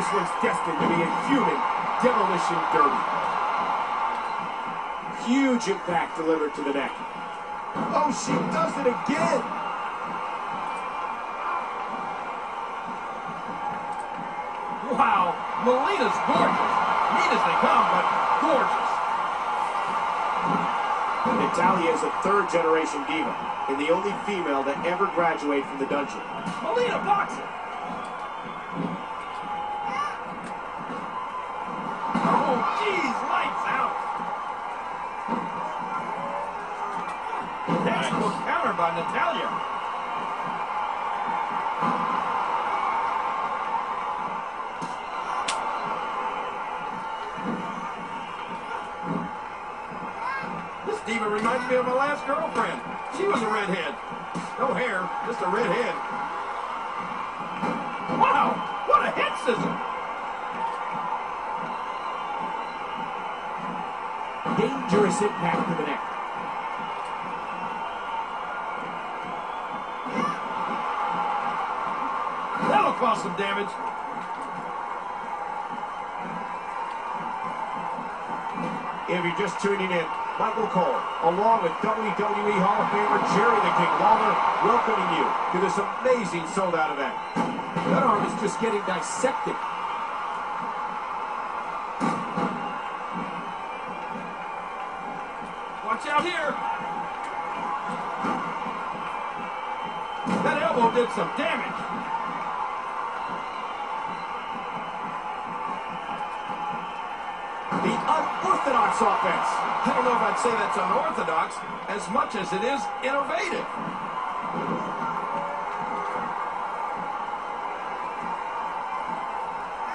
This one's destined to be a human demolition derby. Huge impact delivered to the neck. Oh, she does it again. Wow, Melina's gorgeous. Neat as they come, but gorgeous. Natalya is a third-generation diva and the only female to ever graduate from the dungeon. Melina blocks it. Oh, geez, lights out. Excellent counter by Natalya. This diva reminds me of my last girlfriend. She was a redhead. No hair, just a redhead. Wow, what a head scissor. Dangerous impact to the neck. That'll cause some damage. If you're just tuning in, Michael Cole, along with WWE Hall of Famer Jerry the King Lawler, welcoming you to this amazing sold-out event. That arm is just getting dissected. Watch out here. That elbow did some damage. The unorthodox offense. I don't know if I'd say that's unorthodox as much as it is innovative.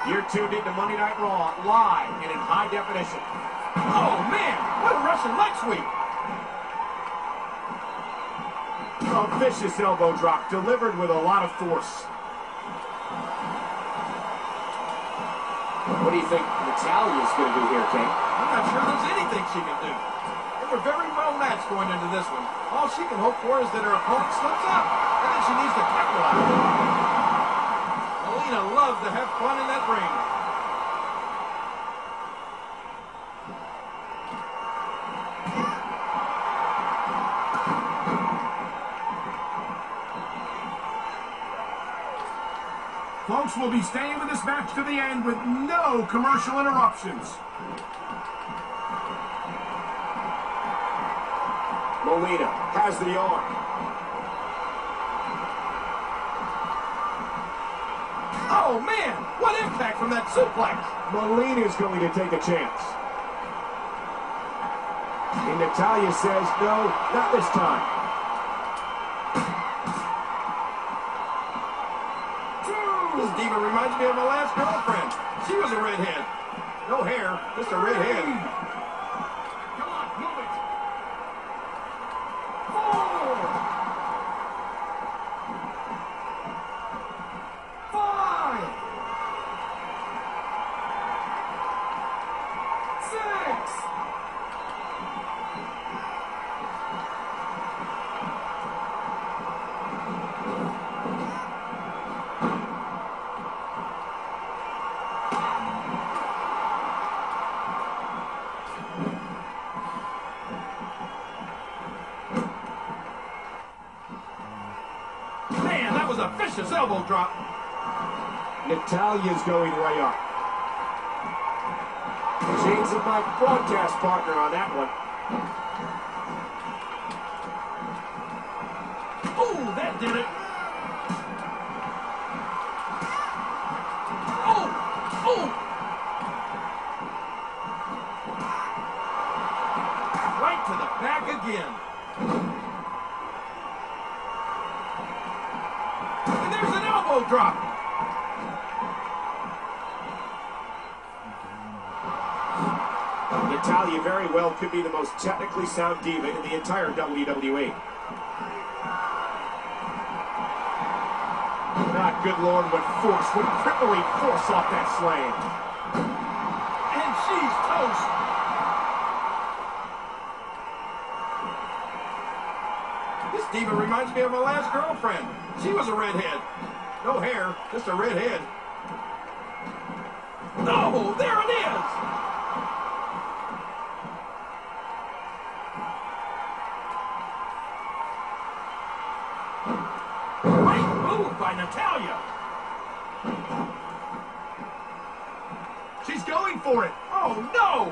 You're tuned into Monday Night Raw, live and in high definition. Oh, man, what a Russian leg sweep. A vicious elbow drop delivered with a lot of force. What do you think Natalya's going to do here, King? I'm not sure there's anything she can do. They were very well matched going into this one. All she can hope for is that her opponent slips up, and then she needs to capitalize. Melina loves to have fun in that ring. Folks, will be staying with this match to the end with no commercial interruptions. Melina has the arm. Oh, man, what impact from that suplex. Melina's going to take a chance. And Natalya says, no, not this time. This diva reminds me of my last girlfriend. She was a redhead. No hair, just a redhead. Come on, move it. 4, 5, 6. Man, that was a vicious elbow drop. Natalya's going right up. James is my broadcast partner on that one. Oh, that did it. Oh, oh. Right to the back again. And there's an elbow drop. Natalya very well could be the most technically sound diva in the entire WWE. Not good Lord, what force, what crippling force off that slam. And she's toast. This diva reminds me of my last girlfriend. She was a redhead. No hair, just a redhead. No, there it is! Great move by Natalya. She's going for it. Oh, no!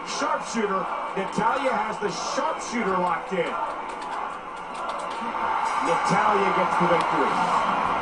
Sharpshooter. Natalya has the sharpshooter locked in. Natalya gets the victory.